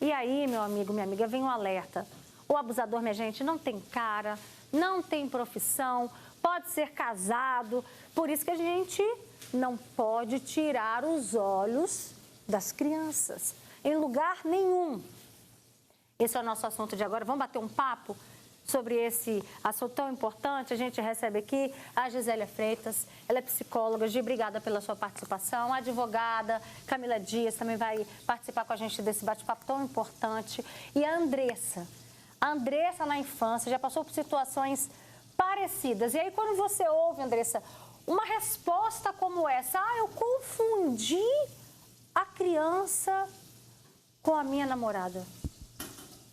E aí, meu amigo, minha amiga, vem um alerta. O abusador, minha gente, não tem cara, não tem profissão, pode ser casado. Por isso que a gente não pode tirar os olhos das crianças, em lugar nenhum. Esse é o nosso assunto de agora. Vamos bater um papo sobre esse assunto tão importante. A gente recebe aqui a Gisélia Freitas, ela é psicóloga. Gi, obrigada pela sua participação. A advogada Camila Dias também vai participar com a gente desse bate-papo tão importante. E a Andressa. A Andressa, na infância, já passou por situações parecidas. E aí, quando você ouve, Andressa, uma resposta como essa: eu confundi a criança com a minha namorada.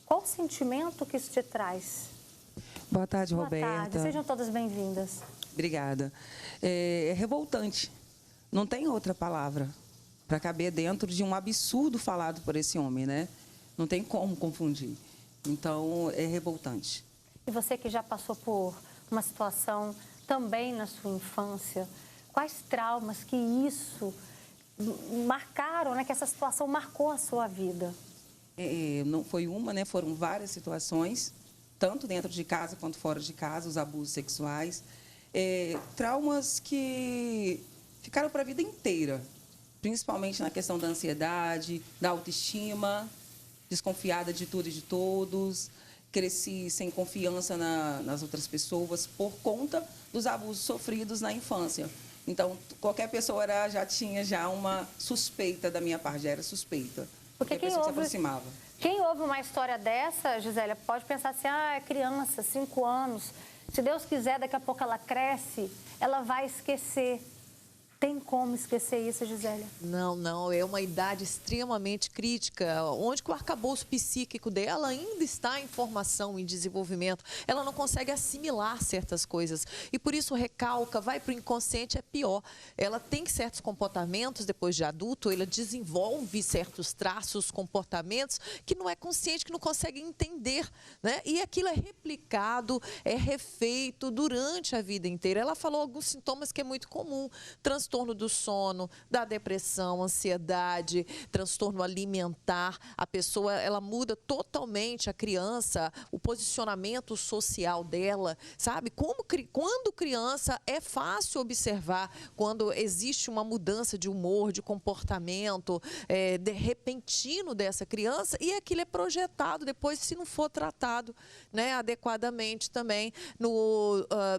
Qual o sentimento que isso te traz? Boa tarde, Roberta. Boa tarde, sejam todas bem-vindas. Obrigada. É revoltante. Não tem outra palavra para caber dentro de um absurdo falado por esse homem, né? Não tem como confundir. Então, é revoltante. E você que já passou por uma situação também na sua infância, quais traumas que isso marcaram, né? Que essa situação marcou a sua vida? Não foi uma, né? Foram várias situações, tanto dentro de casa quanto fora de casa, os abusos sexuais. Traumas que ficaram para a vida inteira, principalmente na questão da ansiedade, da autoestima, desconfiada de tudo e de todos. Cresci sem confiança nas outras pessoas por conta dos abusos sofridos na infância. Então, qualquer pessoa já tinha uma suspeita da minha parte, já era suspeita. Porque quem se aproximava. Quem ouve uma história dessa, Gisélia, pode pensar assim: é criança, 5 anos, se Deus quiser, daqui a pouco ela cresce, ela vai esquecer. Tem como esquecer isso, Gisélia? Não. É uma idade extremamente crítica, onde o arcabouço psíquico dela ainda está em formação, em desenvolvimento. Ela não consegue assimilar certas coisas. E por isso recalca, vai para o inconsciente, é pior. Ela tem certos comportamentos depois de adulto, ela desenvolve certos traços, comportamentos que não é consciente, que não consegue entender, né? E aquilo é replicado, é refeito durante a vida inteira. Ela falou alguns sintomas que é muito comum: transtorno do sono, da depressão, ansiedade, transtorno alimentar. A pessoa, ela muda totalmente, a criança, o posicionamento social dela, sabe? Quando criança, é fácil observar quando existe uma mudança de humor, de comportamento, repentino dessa criança, e aquilo é projetado depois, se não for tratado, né, adequadamente também,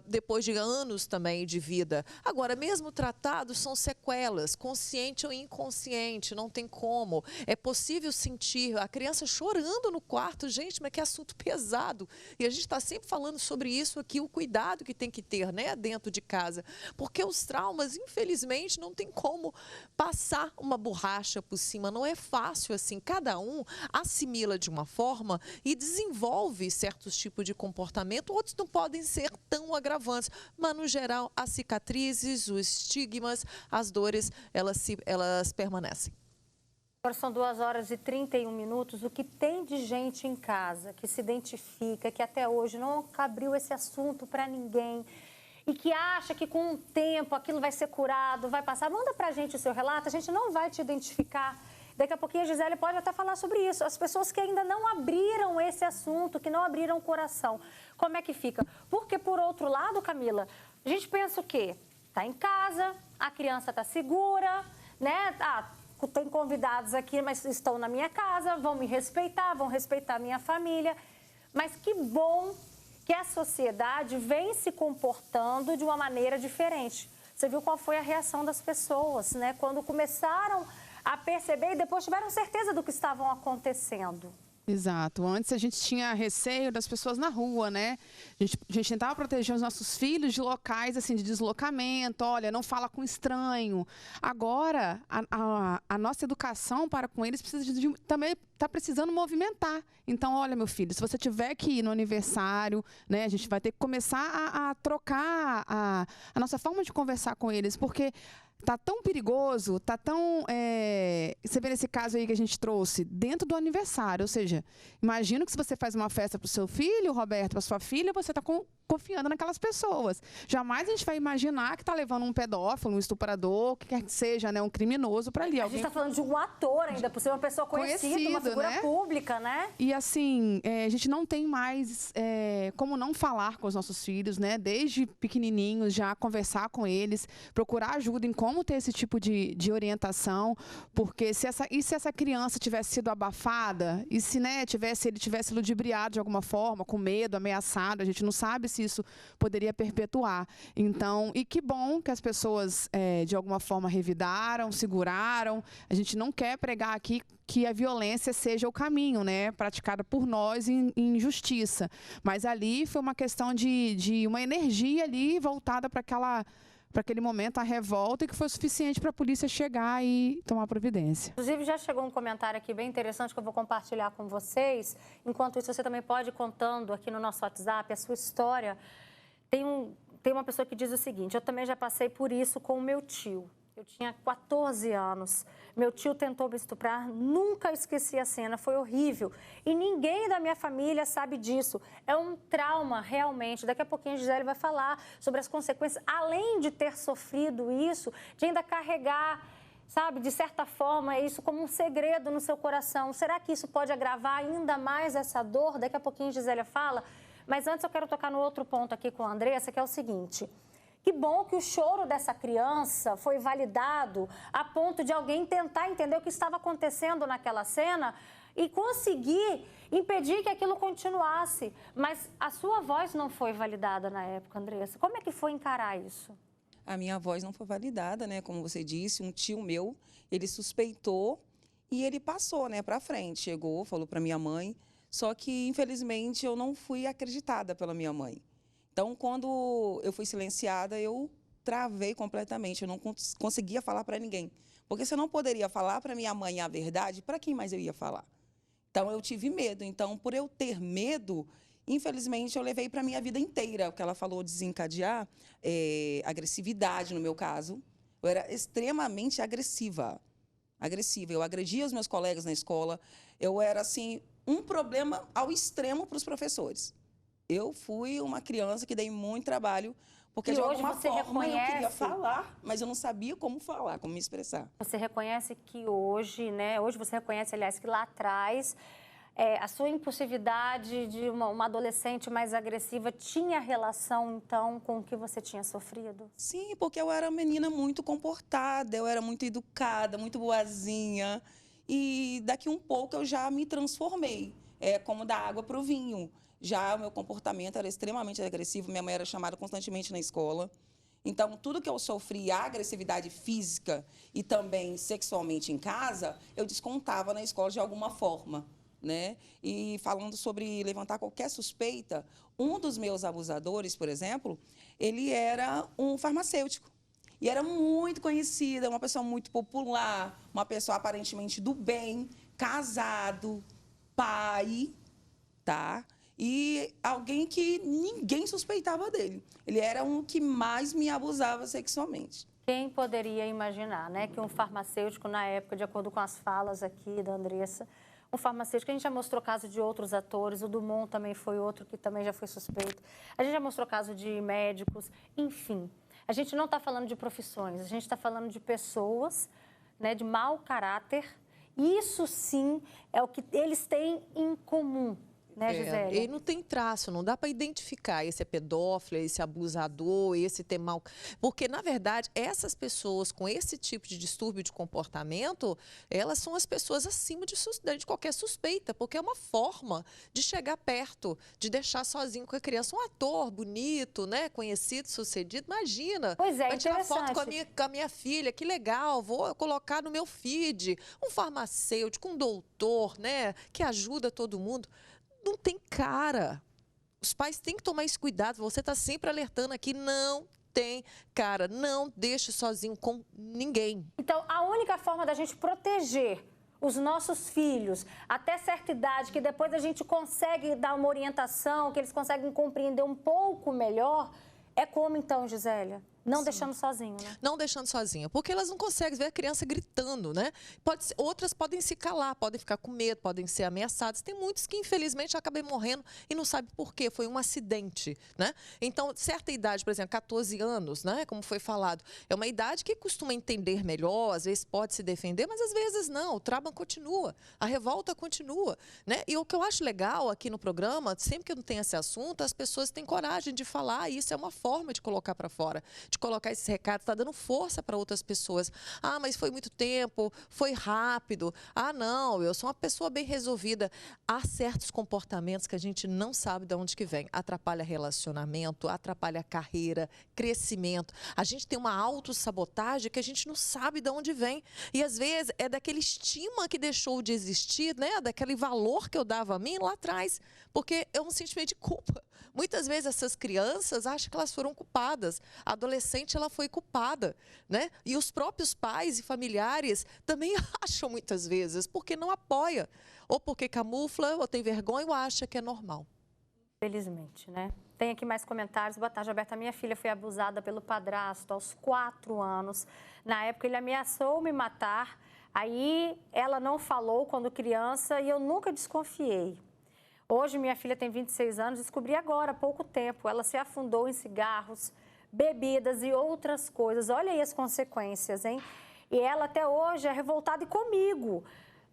depois de anos também de vida. Agora, mesmo tratado, são sequelas, consciente ou inconsciente, não tem como. É possível sentir a criança chorando no quarto, gente, mas que assunto pesado. E a gente está sempre falando sobre isso aqui, o cuidado que tem que ter, né, dentro de casa. Porque os traumas, infelizmente, não tem como passar uma borracha por cima, não é fácil assim. Cada um assimila de uma forma e desenvolve certos tipos de comportamento, outros não podem ser tão agravantes, mas no geral as cicatrizes, os estigmas, as dores, elas permanecem. Agora são 2h31. O que tem de gente em casa que se identifica, que até hoje não abriu esse assunto para ninguém e que acha que com o tempo aquilo vai ser curado, vai passar? Manda pra gente o seu relato, a gente não vai te identificar. Daqui a pouquinho a Gisélia pode até falar sobre isso. As pessoas que ainda não abriram esse assunto, que não abriram o coração, como é que fica? Porque, por outro lado, Camila, a gente pensa o quê? Está em casa, a criança está segura, né? Tem convidados aqui, mas estão na minha casa, vão me respeitar, vão respeitar a minha família. Mas que bom que a sociedade vem se comportando de uma maneira diferente. Você viu qual foi a reação das pessoas, né? Quando começaram a perceber e depois tiveram certeza do que estavam acontecendo. Exato. Antes a gente tinha receio das pessoas na rua, né? A gente tentava proteger os nossos filhos de locais assim, de deslocamento. Olha, não fala com estranho. Agora, a nossa educação para com eles também está precisando movimentar. Então, olha, meu filho, se você tiver que ir no aniversário, né, a gente vai ter que começar a trocar a nossa forma de conversar com eles, porque tá tão perigoso, tá tão... Você vê nesse caso aí que a gente trouxe, dentro do aniversário. Ou seja, imagino que se você faz uma festa para o seu filho, Roberto, para sua filha, você está confiando naquelas pessoas. Jamais a gente vai imaginar que está levando um pedófilo, um estuprador, o que quer que seja, né, um criminoso para ali. A gente está falando de um ator ainda, por ser uma pessoa conhecida, uma figura, né, pública, né? E assim, a gente não tem mais como não falar com os nossos filhos, né? Desde pequenininhos, já conversar com eles, procurar ajuda em como ter esse tipo de orientação, porque se essa criança tivesse sido abafada, e se, né, ele tivesse ludibriado de alguma forma, com medo, ameaçado, a gente não sabe se isso poderia perpetuar. Então, e que bom que as pessoas, de alguma forma, revidaram, seguraram. A gente não quer pregar aqui que a violência seja o caminho, né, praticada por nós em injustiça. Mas ali foi uma questão de uma energia ali voltada para aquele momento, a revolta, e que foi suficiente para a polícia chegar e tomar providência. Inclusive, já chegou um comentário aqui bem interessante que eu vou compartilhar com vocês. Enquanto isso, você também pode ir contando aqui no nosso WhatsApp a sua história. Tem uma pessoa que diz o seguinte: eu também já passei por isso com o meu tio. Eu tinha 14 anos. Meu tio tentou me estuprar, nunca esqueci a cena, foi horrível. E ninguém da minha família sabe disso. É um trauma, realmente. Daqui a pouquinho a Gisele vai falar sobre as consequências, além de ter sofrido isso, de ainda carregar, sabe, de certa forma, isso como um segredo no seu coração. Será que isso pode agravar ainda mais essa dor? Daqui a pouquinho a Gisele fala. Mas antes eu quero tocar no outro ponto aqui com a Andressa, que é o seguinte: que bom que o choro dessa criança foi validado a ponto de alguém tentar entender o que estava acontecendo naquela cena e conseguir impedir que aquilo continuasse. Mas a sua voz não foi validada na época, Andressa. Como é que foi encarar isso? A minha voz não foi validada, né? Como você disse, um tio meu, ele suspeitou e ele passou, né, para frente. Chegou, falou para minha mãe, só que, infelizmente, eu não fui acreditada pela minha mãe. Então, quando eu fui silenciada, eu travei completamente. Eu não conseguia falar para ninguém. Porque se eu não poderia falar para minha mãe a verdade, para quem mais eu ia falar? Então, eu tive medo. Então, por eu ter medo, infelizmente, eu levei para a minha vida inteira. O que ela falou, desencadear agressividade, no meu caso. Eu era extremamente agressiva. Eu agredia os meus colegas na escola. Eu era, assim, um problema ao extremo para os professores. Eu fui uma criança que dei muito trabalho, porque de alguma forma eu queria falar, mas eu não sabia como falar, como me expressar. Você reconhece que hoje, né? Hoje você reconhece, aliás, que lá atrás a sua impulsividade de uma adolescente mais agressiva tinha relação, então, com o que você tinha sofrido? Sim, porque eu era uma menina muito comportada, eu era muito educada, muito boazinha. E daqui um pouco eu já me transformei, como da água para o vinho. Já o meu comportamento era extremamente agressivo, minha mãe era chamada constantemente na escola. Então, tudo que eu sofri, a agressividade física e também sexualmente em casa, eu descontava na escola de alguma forma, né? E falando sobre levantar qualquer suspeita, um dos meus abusadores, por exemplo, ele era um farmacêutico. E era muito conhecido, uma pessoa muito popular, uma pessoa aparentemente do bem, casado, pai, tá? E alguém que ninguém suspeitava dele. Ele era um que mais me abusava sexualmente. Quem poderia imaginar, né, que um farmacêutico, na época, de acordo com as falas aqui da Andressa, um farmacêutico, a gente já mostrou caso de outros atores, o Dumont também foi outro que também já foi suspeito, a gente já mostrou caso de médicos, enfim. A gente não está falando de profissões, a gente está falando de pessoas, né, de mau caráter. Isso, sim, é o que eles têm em comum. Né, Gisele? Ele não tem traço, não dá para identificar esse é pedófilo, esse abusador, esse tem mal. Porque, na verdade, essas pessoas com esse tipo de distúrbio de comportamento, elas são as pessoas acima de qualquer suspeita, porque é uma forma de chegar perto, de deixar sozinho com a criança. Um ator bonito, né, conhecido, sucedido, imagina. Pois é, vai tirar foto com a minha filha, que legal, vou colocar no meu feed. Um farmacêutico, um doutor, né, que ajuda todo mundo. Não tem cara. Os pais têm que tomar esse cuidado. Você está sempre alertando aqui, não tem cara. Não deixe sozinho com ninguém. Então, a única forma da gente proteger os nossos filhos até certa idade, que depois a gente consegue dar uma orientação, que eles conseguem compreender um pouco melhor, é como então, Gisélia? Não deixando sozinho, né? Não deixando sozinha, porque elas não conseguem ver a criança gritando, né? Outras podem se calar, podem ficar com medo, podem ser ameaçadas. Tem muitos que, infelizmente, acabam morrendo e não sabem por quê. Foi um acidente, né? Então, certa idade, por exemplo, 14 anos, né? Como foi falado, é uma idade que costuma entender melhor, às vezes pode se defender, mas às vezes não. O trauma continua, a revolta continua, né? E o que eu acho legal aqui no programa, sempre que eu não tenho esse assunto, as pessoas têm coragem de falar, e isso é uma forma de colocar para fora, de colocar esse recado, está dando força para outras pessoas. Ah, mas foi muito tempo, foi rápido. Ah, não, eu sou uma pessoa bem resolvida. Há certos comportamentos que a gente não sabe de onde que vem. Atrapalha relacionamento, atrapalha carreira, crescimento. A gente tem uma autossabotagem que a gente não sabe de onde vem. E às vezes é daquele estima que deixou de existir, né? Daquele valor que eu dava a mim lá atrás. Porque é um sentimento de culpa. Muitas vezes essas crianças acham que elas foram culpadas. A adolescente, ela foi culpada, né? E os próprios pais e familiares também acham muitas vezes, porque não apoia. Ou porque camufla, ou tem vergonha, ou acha que é normal. Felizmente, né? Tem aqui mais comentários. Boa tarde, Roberta. Minha filha foi abusada pelo padrasto aos 4 anos. Na época, ele ameaçou me matar. Aí, ela não falou quando criança e eu nunca desconfiei. Hoje, minha filha tem 26 anos, descobri agora, há pouco tempo. Ela se afundou em cigarros, bebidas e outras coisas. Olha aí as consequências, hein? E ela até hoje é revoltada comigo.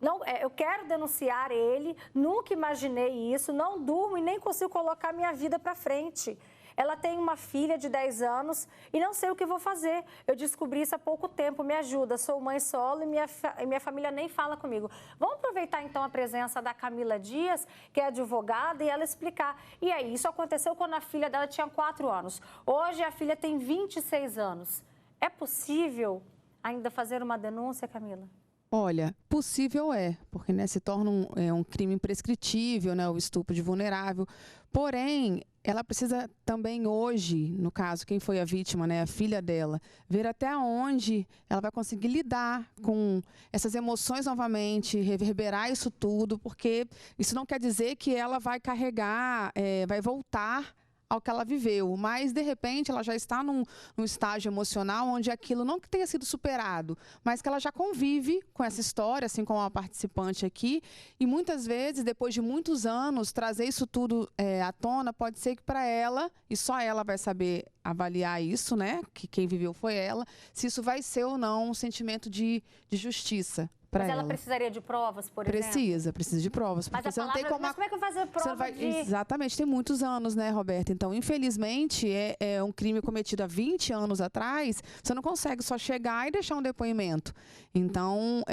Não, eu quero denunciar ele, nunca imaginei isso, não durmo e nem consigo colocar minha vida para frente. Ela tem uma filha de 10 anos e não sei o que vou fazer. Eu descobri isso há pouco tempo, me ajuda. Sou mãe solo e minha família nem fala comigo. Vamos aproveitar então a presença da Camila Dias, que é advogada, e ela explicar. E aí, isso aconteceu quando a filha dela tinha 4 anos. Hoje a filha tem 26 anos. É possível ainda fazer uma denúncia, Camila? Olha, possível é, porque né, se torna um crime imprescritível, né, o estupro de vulnerável. Porém, ela precisa também hoje, no caso, quem foi a vítima, né, a filha dela, ver até onde ela vai conseguir lidar com essas emoções novamente, reverberar isso tudo, porque isso não quer dizer que ela vai carregar, vai voltar ao que ela viveu, mas de repente ela já está num estágio emocional onde aquilo não que tenha sido superado, mas que ela já convive com essa história, assim como a participante aqui, e muitas vezes, depois de muitos anos, trazer isso tudo à tona, pode ser que para ela, e só ela vai saber avaliar isso, né, que quem viveu foi ela, se isso vai ser ou não um sentimento de justiça. Mas ela precisaria de provas, por exemplo? Precisa de provas. Porque Mas, você não tem como... mas como é que vai fazer prova Exatamente, tem muitos anos, né, Roberta? Então, infelizmente, é um crime cometido há 20 anos atrás, você não consegue só chegar e deixar um depoimento. Então,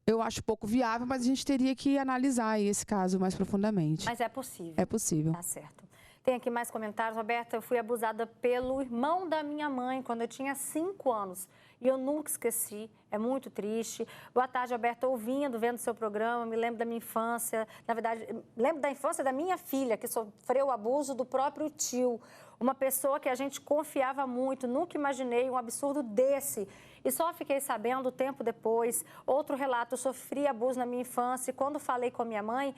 eu acho pouco viável, mas a gente teria que analisar aí esse caso mais profundamente. Mas é possível. É possível. Tá certo. Tem aqui mais comentários. Roberta, eu fui abusada pelo irmão da minha mãe quando eu tinha 5 anos. E eu nunca esqueci, é muito triste. Boa tarde, Roberta, ouvindo, vendo seu programa, me lembro da minha infância. Na verdade, lembro da infância da minha filha, que sofreu o abuso do próprio tio. Uma pessoa que a gente confiava muito, nunca imaginei um absurdo desse. E só fiquei sabendo tempo depois. Outro relato, eu sofri abuso na minha infância e quando falei com a minha mãe,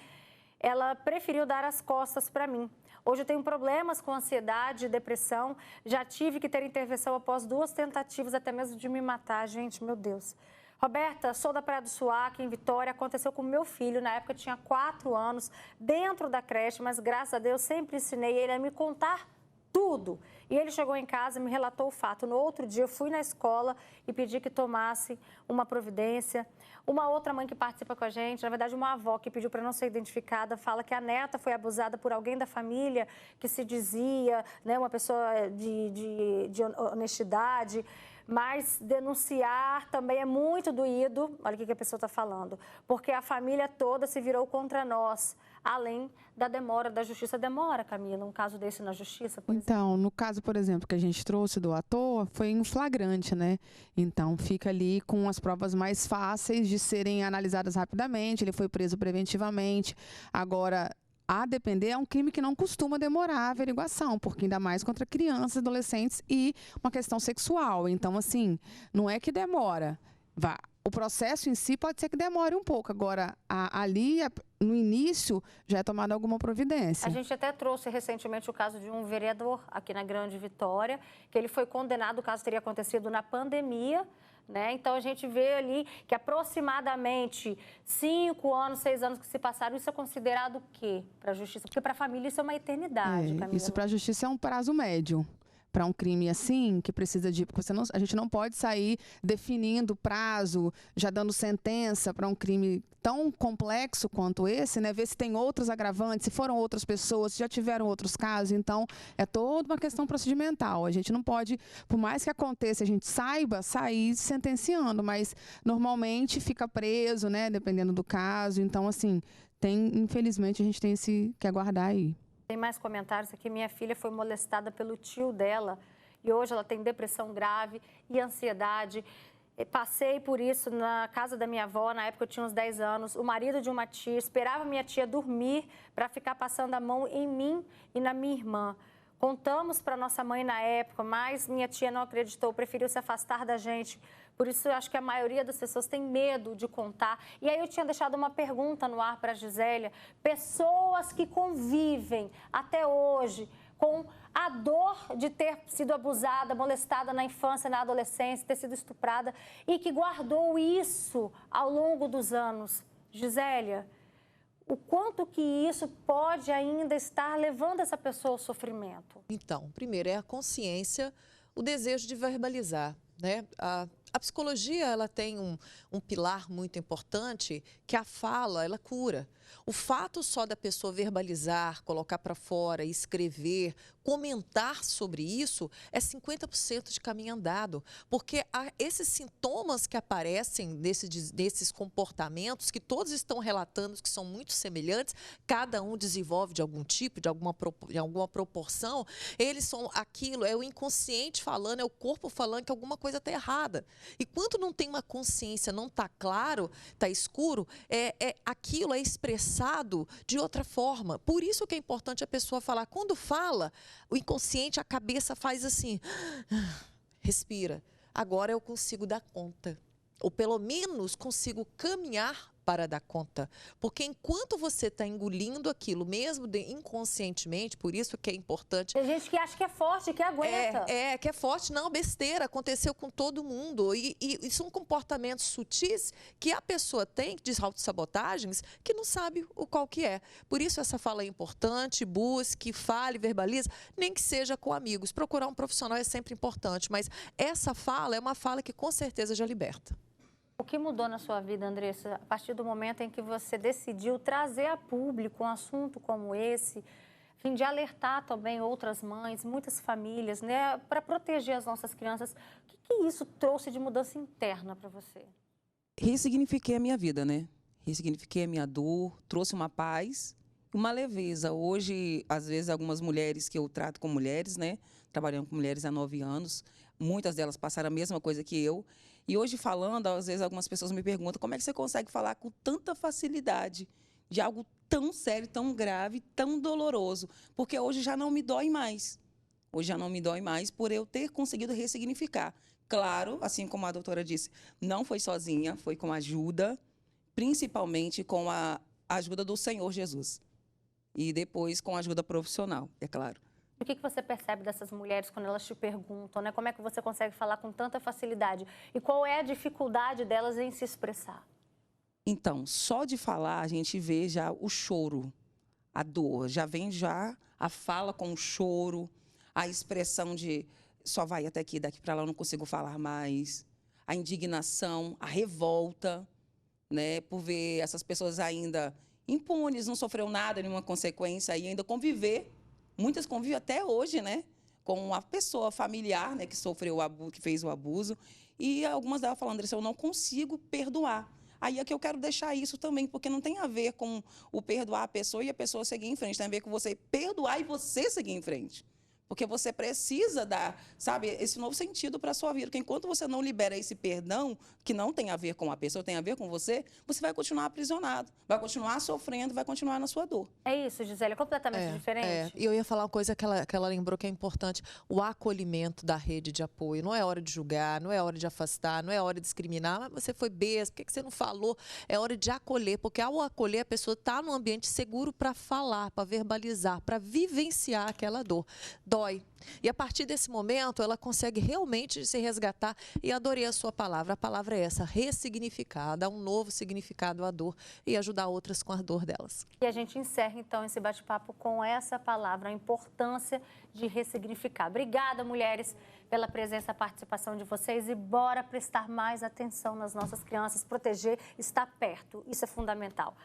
ela preferiu dar as costas para mim. Hoje eu tenho problemas com ansiedade e depressão. Já tive que ter intervenção após 2 tentativas, até mesmo de me matar. Gente, meu Deus. Roberta, sou da Praia do Suaque, em Vitória. Aconteceu com meu filho. Na época tinha 4 anos, dentro da creche, mas graças a Deus sempre ensinei ele a me contar tudo. E ele chegou em casa e me relatou o fato. No outro dia, eu fui na escola e pedi que tomasse uma providência. Uma outra mãe que participa com a gente, na verdade, uma avó que pediu para não ser identificada, fala que a neta foi abusada por alguém da família que se dizia, né, uma pessoa de honestidade. Mas denunciar também é muito doído, olha o que a pessoa está falando, porque a família toda se virou contra nós, além da demora da justiça. Demora, Camila, um caso desse na justiça, por exemplo? Então, no caso, por exemplo, que a gente trouxe do ator, foi em flagrante, né? Então, fica ali com as provas mais fáceis de serem analisadas rapidamente, ele foi preso preventivamente. Agora, a depender, é um crime que não costuma demorar a averiguação, porque ainda mais contra crianças, adolescentes e uma questão sexual. Então, assim, não é que demora. o processo em si pode ser que demore um pouco. Agora, no início, já é tomada alguma providência. A gente até trouxe recentemente o caso de um vereador aqui na Grande Vitória, que ele foi condenado, o caso teria acontecido na pandemia, né? Então, a gente vê ali que aproximadamente 5 anos, 6 anos que se passaram, isso é considerado o quê para a justiça? Porque para a família isso é uma eternidade, Camila. Isso para a justiça é um prazo médio. Para um crime assim, que precisa de... Porque a gente não pode sair definindo prazo, já dando sentença para um crime tão complexo quanto esse, né? Ver se tem outros agravantes, se foram outras pessoas, se já tiveram outros casos. Então, é toda uma questão procedimental. A gente não pode, por mais que aconteça, a gente saiba sair sentenciando, mas normalmente fica preso, né? Dependendo do caso. Então, assim, infelizmente, a gente tem que aguardar aí. Tem mais comentários aqui. Minha filha foi molestada pelo tio dela e hoje ela tem depressão grave e ansiedade. Passei por isso na casa da minha avó, na época eu tinha uns 10 anos. O marido de uma tia esperava minha tia dormir para ficar passando a mão em mim e na minha irmã. Contamos para nossa mãe na época, mas minha tia não acreditou, preferiu se afastar da gente. Por isso, eu acho que a maioria das pessoas tem medo de contar. E aí eu tinha deixado uma pergunta no ar para a Gisélia. Pessoas que convivem até hoje com a dor de ter sido abusada, molestada na infância, na adolescência, ter sido estuprada e que guardou isso ao longo dos anos. Gisélia, o quanto que isso pode ainda estar levando essa pessoa ao sofrimento? Então, primeiro é a consciência, o desejo de verbalizar, né? A psicologia, ela tem um pilar muito importante, que a fala, ela cura. O fato só da pessoa verbalizar, colocar para fora, escrever, comentar sobre isso, é 50% de caminho andado. Porque esses sintomas que aparecem desses comportamentos, que todos estão relatando que são muito semelhantes, cada um desenvolve de algum tipo, de alguma proporção, eles são aquilo, é o inconsciente falando, é o corpo falando que alguma coisa está errada. E quando não tem uma consciência, não está claro, está escuro, aquilo é expressado de outra forma. Por isso que é importante a pessoa falar. Quando fala, o inconsciente, a cabeça faz assim, respira. Agora eu consigo dar conta. Ou pelo menos consigo caminhar para dar conta. Porque enquanto você está engolindo aquilo, mesmo inconscientemente, por isso que é importante... Tem gente que acha que é forte, que aguenta. Que é forte. Não, besteira, aconteceu com todo mundo. E são comportamentos sutis que a pessoa tem, de autossabotagens, que não sabe o qual que é. Por isso essa fala é importante, busque, fale, verbalize, nem que seja com amigos. Procurar um profissional é sempre importante, mas essa fala é uma fala que com certeza já liberta. O que mudou na sua vida, Andressa, a partir do momento em que você decidiu trazer a público um assunto como esse, a fim de alertar também outras mães, muitas famílias, né, para proteger as nossas crianças? O que isso trouxe de mudança interna para você? Ressignifiquei a minha vida, né? Ressignifiquei a minha dor, trouxe uma paz, uma leveza. Hoje, às vezes, algumas mulheres que eu trato com mulheres, né? Trabalhando com mulheres há 9 anos, muitas delas passaram a mesma coisa que eu. E hoje falando, às vezes algumas pessoas me perguntam como é que você consegue falar com tanta facilidade de algo tão sério, tão grave, tão doloroso. Porque hoje já não me dói mais. Hoje já não me dói mais por eu ter conseguido ressignificar. Claro, assim como a doutora disse, não foi sozinha, foi com ajuda, principalmente com a ajuda do Senhor Jesus. E depois com a ajuda profissional, é claro. O que você percebe dessas mulheres quando elas te perguntam, né? Como é que você consegue falar com tanta facilidade? E qual é a dificuldade delas em se expressar? Então, só de falar a gente vê já o choro, a dor. Já vem já a fala com o choro, a expressão de só vai até aqui, daqui para lá eu não consigo falar mais. A indignação, a revolta, né? Por ver essas pessoas ainda impunes, não sofreu nada, nenhuma consequência e ainda conviver. Muitas convivem até hoje, né, com uma pessoa familiar, né, que sofreu o abuso, que fez o abuso. E algumas delas falam, Andressa, eu não consigo perdoar. Aí é que eu quero deixar isso também, porque não tem a ver com o perdoar a pessoa e a pessoa seguir em frente. Tem a ver com você perdoar e você seguir em frente. Porque você precisa dar, sabe, esse novo sentido para a sua vida. Porque enquanto você não libera esse perdão, que não tem a ver com a pessoa, tem a ver com você vai continuar aprisionado, vai continuar sofrendo, vai continuar na sua dor. É isso, Gisele, é completamente diferente. E eu ia falar uma coisa que ela lembrou que é importante, o acolhimento da rede de apoio. Não é hora de julgar, não é hora de afastar, não é hora de discriminar, mas você foi besta, por que você não falou? É hora de acolher, porque ao acolher a pessoa está num ambiente seguro para falar, para verbalizar, para vivenciar aquela dor. Dói. E a partir desse momento, ela consegue realmente se resgatar. E adorei a sua palavra. A palavra é essa, ressignificar, dar um novo significado à dor e ajudar outras com a dor delas. E a gente encerra, então, esse bate-papo com essa palavra, a importância de ressignificar. Obrigada, mulheres, pela presença e participação de vocês. E bora prestar mais atenção nas nossas crianças, proteger, estar perto. Isso é fundamental.